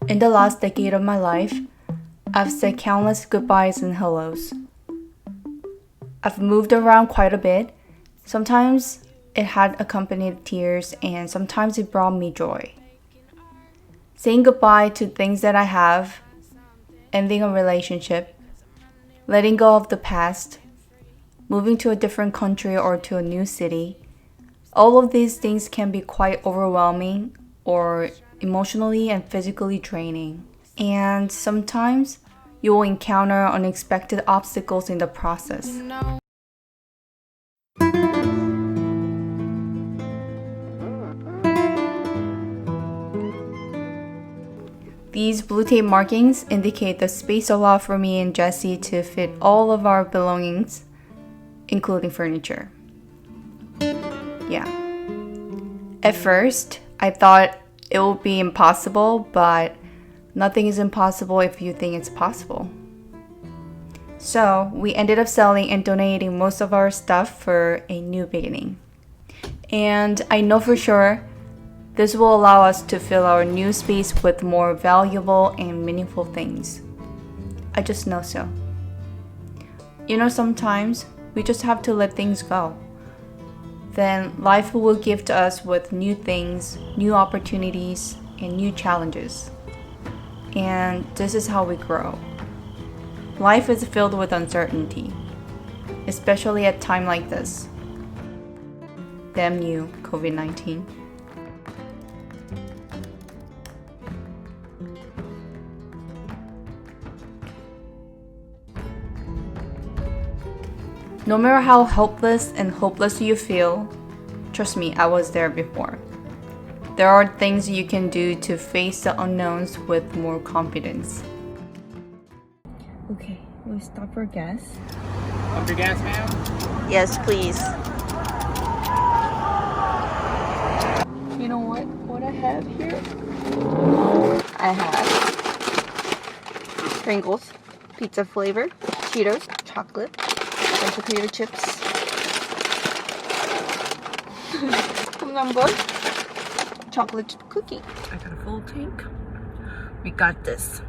In the last decade of my life, I've said countless goodbyes and hellos. I've moved around quite a bit. Sometimes it had accompanied tears, and sometimes it brought me joy. Saying goodbye to things that I have, ending a relationship, letting go of the past, moving to a different country or to a new city, all of these things can be quite overwhelming or emotionally and physically draining. And sometimes you will encounter unexpected obstacles in the process. These blue tape markings indicate the space allowed for me and Jessie to fit all of our belongings, including furniture. Yeah. At first, I thought it would be impossible, but nothing is impossible if you think it's possible. So, we ended up selling and donating most of our stuff for a new beginning. And I know for sure this will allow us to fill our new space with more valuable and meaningful things. I just know so. You know, sometimes we just have to let things go. Then life will give to us with new things, new opportunities, and new challenges. And this is how we grow. Life is filled with uncertainty, especially at a time like this. Damn you, COVID-19. No matter how helpless and hopeless you feel, trust me, I was there before. There are things you can do to face the unknowns with more confidence. Okay, we stop for gas. Up your gas, ma'am? Yes, please. You know what I have here? I have Pringles, pizza flavor, Cheetos, chocolate, bunch of potato chips. Number chocolate chip cookie. I got a full tank. We got this.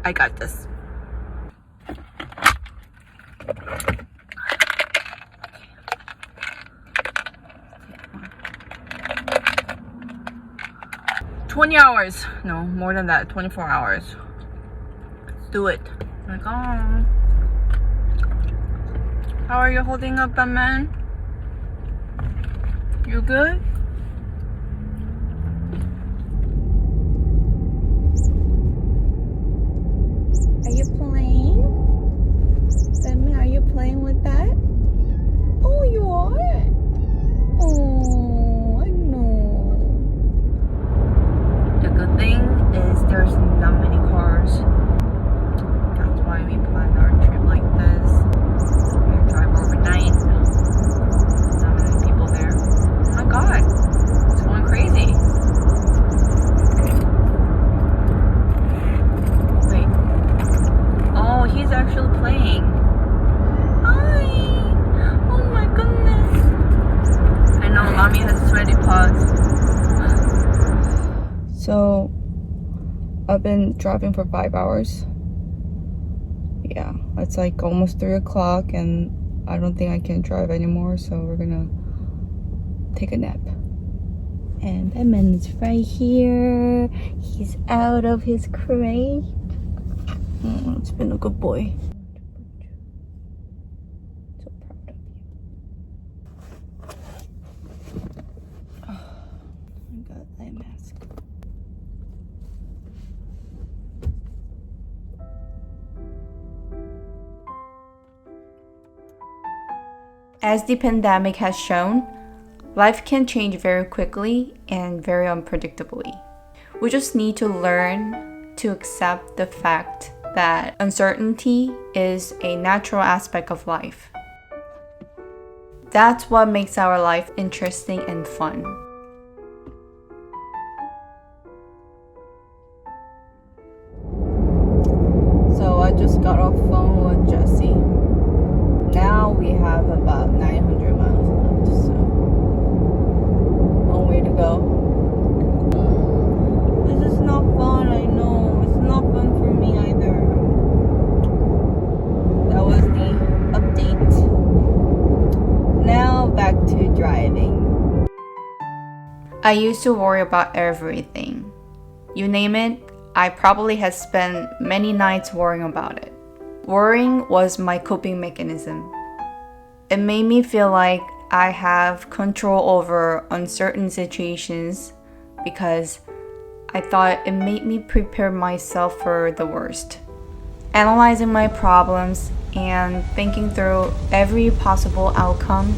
I got this. $20. No, more than that. 24 hours. Let's do it. Oh my god. How are you holding up, man? You good? Are you playing? Batman, are you playing with that? Oh, you are? Oh, I know. The good thing is there's not many cars. That's why we planned our trip like this. Drive overnight. Not many people there. Oh my god, it's going crazy. Wait. Oh, he's actually playing. Hi. Oh my goodness. I know, mommy has sweaty paws. So, I've been driving for 5 hours. Yeah, it's like almost 3 o'clock and I don't think I can drive anymore, so we're gonna take a nap. And Batman is right here. He's out of his crate. Oh, it's been a good boy. So proud of you. Oh, I got eye mask. As the pandemic has shown, life can change very quickly and very unpredictably. We just need to learn to accept the fact that uncertainty is a natural aspect of life. That's what makes our life interesting and fun. So I just got off the phone with Jessie. Now we have about 900 miles left, so long way to go. This is not fun, I know. It's I used to worry about everything. You name it, I probably had spent many nights worrying about it. Worrying was my coping mechanism. It made me feel like I have control over uncertain situations because I thought it made me prepare myself for the worst. Analyzing my problems and thinking through every possible outcome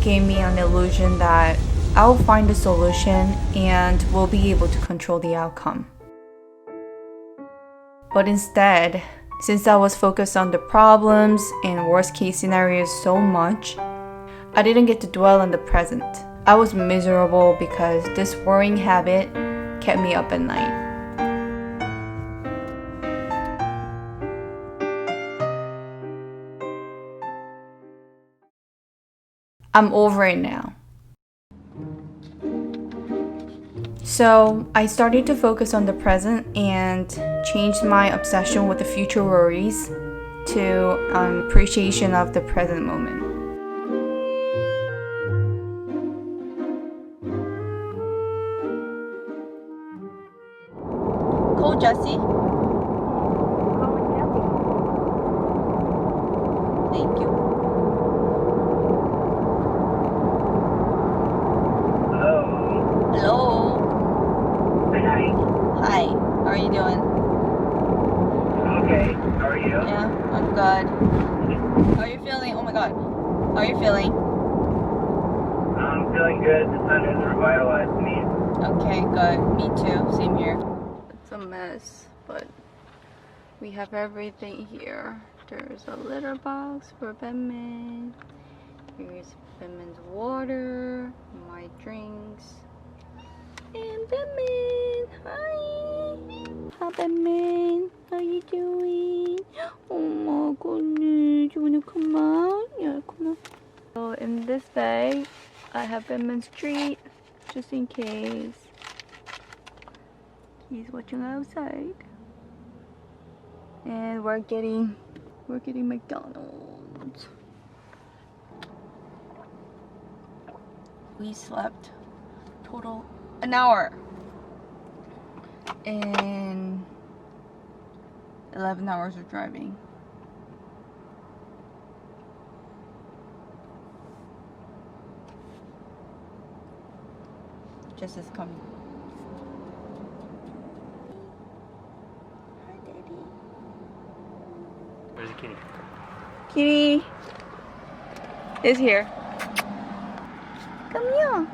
gave me an illusion that I'll find a solution and will be able to control the outcome. But instead, since I was focused on the problems and worst case scenarios so much, I didn't get to dwell on the present. I was miserable because this worrying habit kept me up at night. I'm over it now. So I started to focus on the present and changed my obsession with the future worries to an appreciation of the present moment. Call Jessie. Thank you. Hello. Hi. How are you doing? Okay. How are you? Yeah, I'm good. How are you feeling? Oh my god. How are you feeling? I'm feeling good. The sun has revitalized me. Okay, good. Me too. Same here. It's a mess, but we have everything here. There's a litter box for Batman. Here's Batman's water, my drinks. And Batman, hi! Hi Batman, how you doing? Oh my goodness, you wanna come out? Yeah, come on. So in this bag, I have Batman's treat, just in case he's watching outside. And we're getting McDonald's. We slept total an hour and 11 hours of driving. Jess is coming. Hi, Daddy. Where's the kitty? Kitty is here. Come here.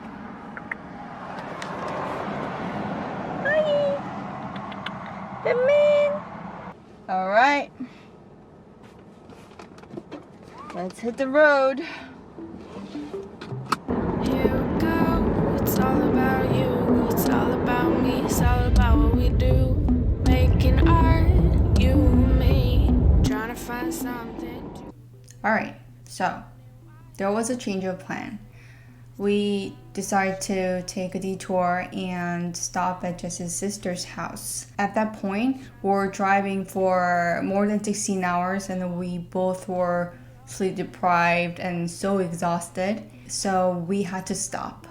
Hi. Batman. All right. Let's hit the road. Here we go. It's all about you. It's all about me. It's all about what we do. Making art, you and me. Trying to find something. All right. So there was a change of plan. We decided to take a detour and stop at Jess's sister's house. At that point, we were driving for more than 16 hours and we both were sleep deprived and so exhausted, so we had to stop.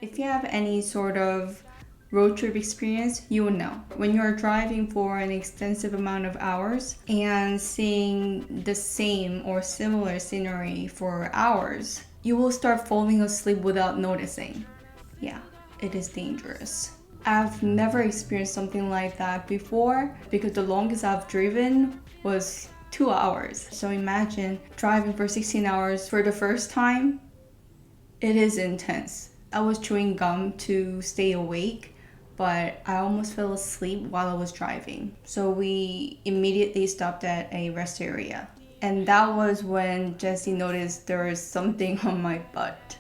If you have any sort of road trip experience, you will know. When you're driving for an extensive amount of hours and seeing the same or similar scenery for hours, you will start falling asleep without noticing. Yeah, it is dangerous. I've never experienced something like that before because the longest I've driven was 2 hours. So imagine driving for 16 hours for the first time. It is intense. I was chewing gum to stay awake, but I almost fell asleep while I was driving. So we immediately stopped at a rest area. And that was when Jessie noticed there was something on my butt.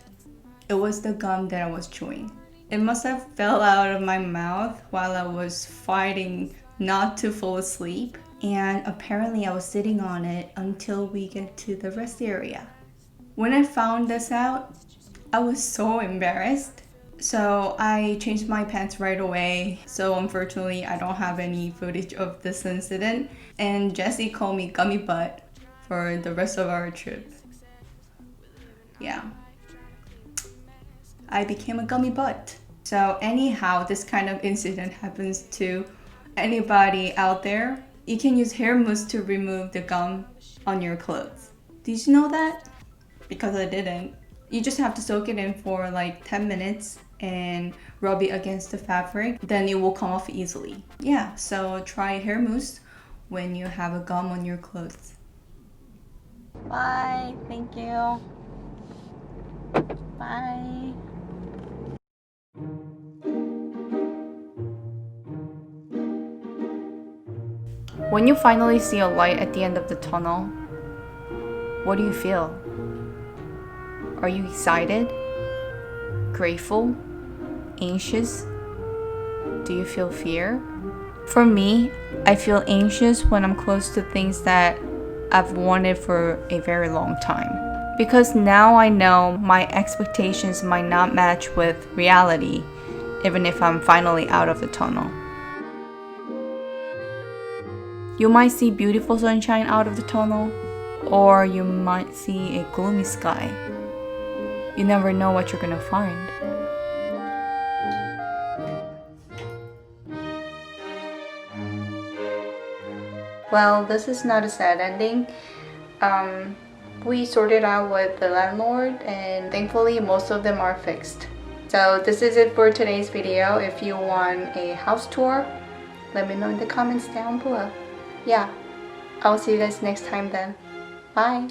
It was the gum that I was chewing. It must have fell out of my mouth while I was fighting not to fall asleep. And apparently I was sitting on it until we get to the rest area. When I found this out, I was so embarrassed. So I changed my pants right away. So unfortunately, I don't have any footage of this incident. And Jessie called me gummy butt for the rest of our trip. Yeah. I became a gummy butt. So anyhow, this kind of incident happens to anybody out there. You can use hair mousse to remove the gum on your clothes. Did you know that? Because I didn't. You just have to soak it in for like 10 minutes and rub it against the fabric. Then it will come off easily. Yeah, so try hair mousse when you have a gum on your clothes. Bye. Thank you. Bye. When you finally see a light at the end of the tunnel, what do you feel? Are you excited? Grateful? Anxious? Do you feel fear? For me, I feel anxious when I'm close to things that I've wanted for a very long time. Because now I know my expectations might not match with reality, even if I'm finally out of the tunnel. You might see beautiful sunshine out of the tunnel, or you might see a gloomy sky. You never know what you're gonna find. Well, this is not a sad ending. We sorted out with the landlord, and thankfully most of them are fixed. So this is it for today's video. If you want a house tour, let me know in the comments down below. Yeah, I'll see you guys next time then. Bye!